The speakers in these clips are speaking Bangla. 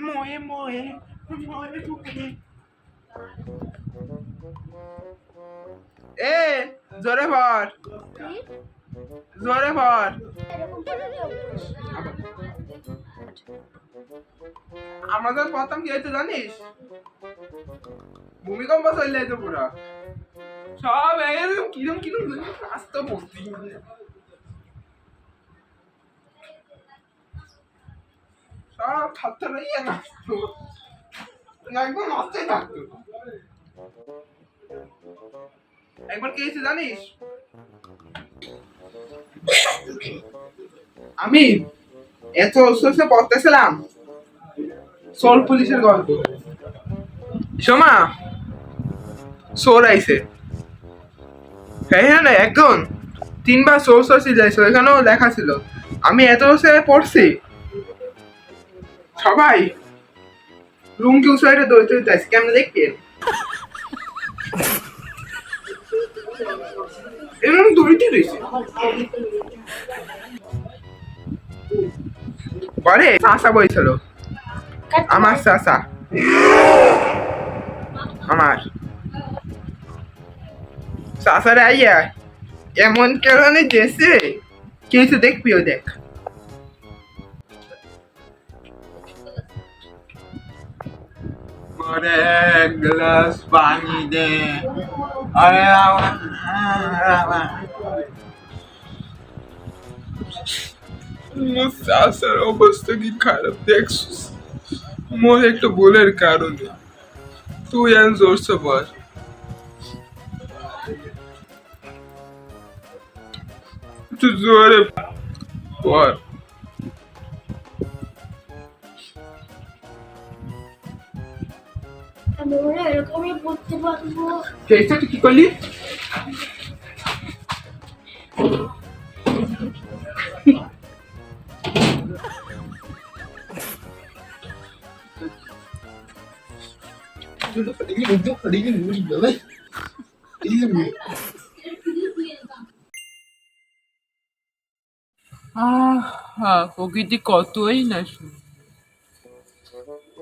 মোয়ে মোয়ে মোয়ে দুঃখে এ জোরে ভর জোরে ভর। আমাদের প্রথম কি হয়েছে জানিস? ভূমিকম্প চলে যেত পুরা সব একদম কিরম কিরম আস্তে পড়তি সব থাকতে রইয়া নাচতো একদম নাচতে থাকতো। একবার কি হয়েছে জানিস? আমি এত অবস্থা পড়তেছিলাম সোল পুলিশের গল্প। সোমা সোর আইছে হ্যাঁ না একজন 3 বার সোর সোর যাইছে ওইখানেও লেখা ছিল। আমি এত বসে পড়ছি সবাই রুম কি উসাইডে দৌড়তে যাচ্ছে কেমন দেখতে এরকম দৌড়িতে রয়েছে পরে চাষা বইছিল আমার চাষা আমার চাষারে আইয়া এমন কারণে যেছে কিছু দেখবিও দেখ। More এক গ্লাস পানি দে আরে চাষার অবস্থা কি খারাপ দেখছিস মোর একটা ভুলের কারণে তুই আর জোরছে বল তুই জোরে বল আমরা এরকমই পড়তে পারবো। তুই কি করলি? প্রকৃতি কতই না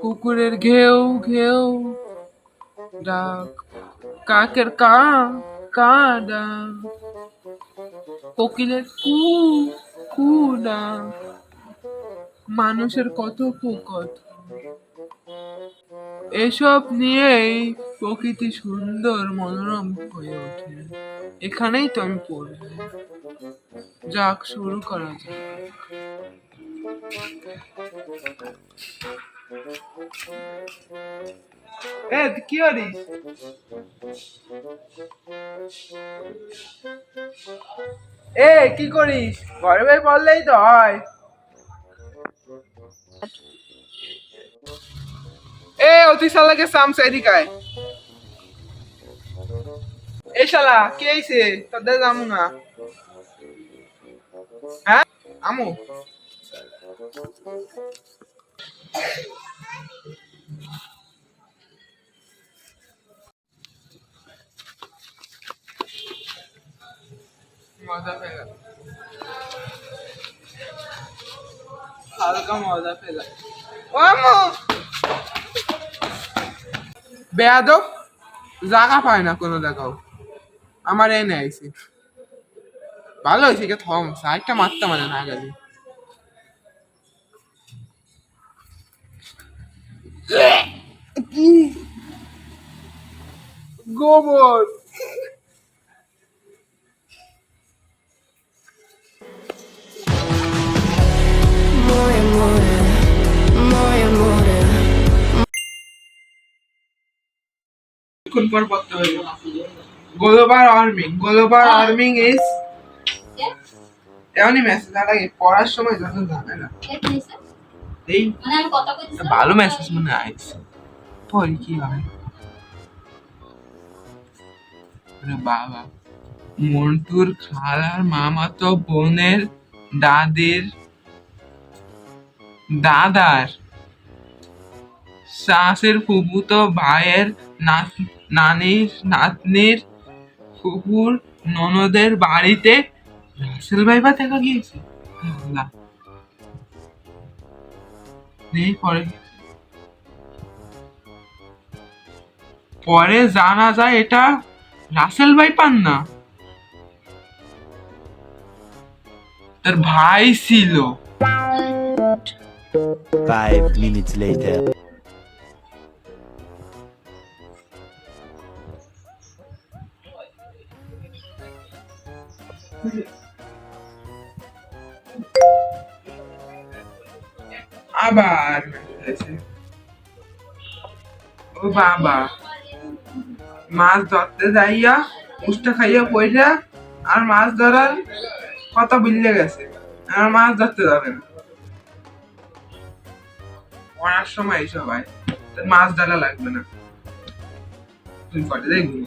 কুকুরের ঘেউ ঘেউ ডাক কাকের কা কা ডাক কোকিলের কু কু ডাক মানুষের কত কুকত এসব নিয়েই প্রকৃতি সুন্দর মনোরম হয়ে ওঠে। এখানেই তো আমি পড়ব। যাক শুরু করা যাক। কি করিস? কি করিস? ঘরে বই পড়লেই তো হয়। অতি শালাকে সামসা এদিকে আয়। এই শালা কে আইছে? তোদের জামু না হ্যাঁ আমু মজা পেলাম হালকা মজা পেলাম ও আমু বেয়াদব জায়গা পায় না কোনো দেখাও আমার এনে আইছে ভালো হয়েছে কে থম সাইডটা মারতে মানে না গেলে গোবর পর পড়তে হবে গ্লোবাল ওয়ার্মিং ইজ এমনই মেসেজ লাগে পড়ার সময় যত জানে না এই ভালো মেসেজ মনে আইছে পরে কি হবে বাবা মন্টুর খালার মামাতো বোনের দাদার শাশের ফুফুতো ভাইয়ের নাতনির ফুফুর ননদের বাড়িতে রাসেল ভাইবা দেখা গিয়েছে। আল্লাহ। নেই পরে পরে জানা যায় এটা রাসেল ভাই পান না, তার ভাই ছিল। 5 minutes later. আবার হয়েছে। ও বাবা, মাছ ধরতে যাইয়া উষ্টা খাইয়া পয়সা আর মাছ ধরার কথা বুঝলে গেছে, আর মাছ ধরতে যাবে না। পড়ার সময় এই সবাই মাছ ধরা লাগবে না, তুই কটে দেখবি।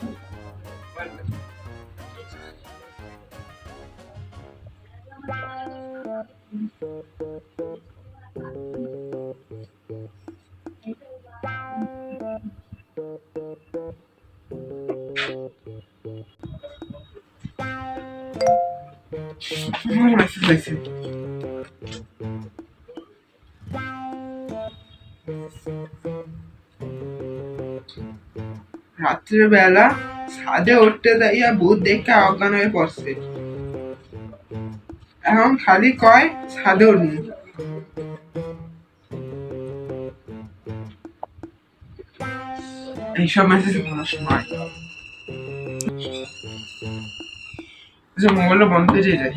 আমার মেসেজ হয়েছে। রাত্রের বেলা ছাদে উঠতে যাইয়া ভূত দেখে অজ্ঞান হয়ে পড়ছে, এখন খালি কয় ছাদে উঠনি। এইসব মেসেজ কোনো সময় মোবাইলটা বন্ধ করে যায়।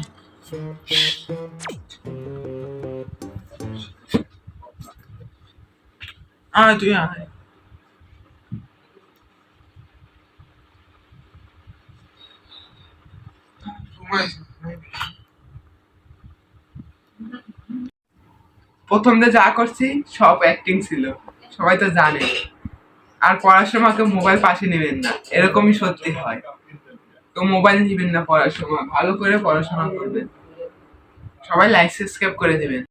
তুই আয়। প্রথম যে যা করছি সব অ্যাক্টিং ছিল, সবাই তো জানে। আর পড়ার সময় কেউ মোবাইল পাশে নেবেন না, এরকমই সত্যি হয়। তো মোবাইল নিবেন না পড়ার সময়, ভালো করে পড়াশোনা করবেন। সবাই লাইক সাবস্ক্রাইব করে দেবেন।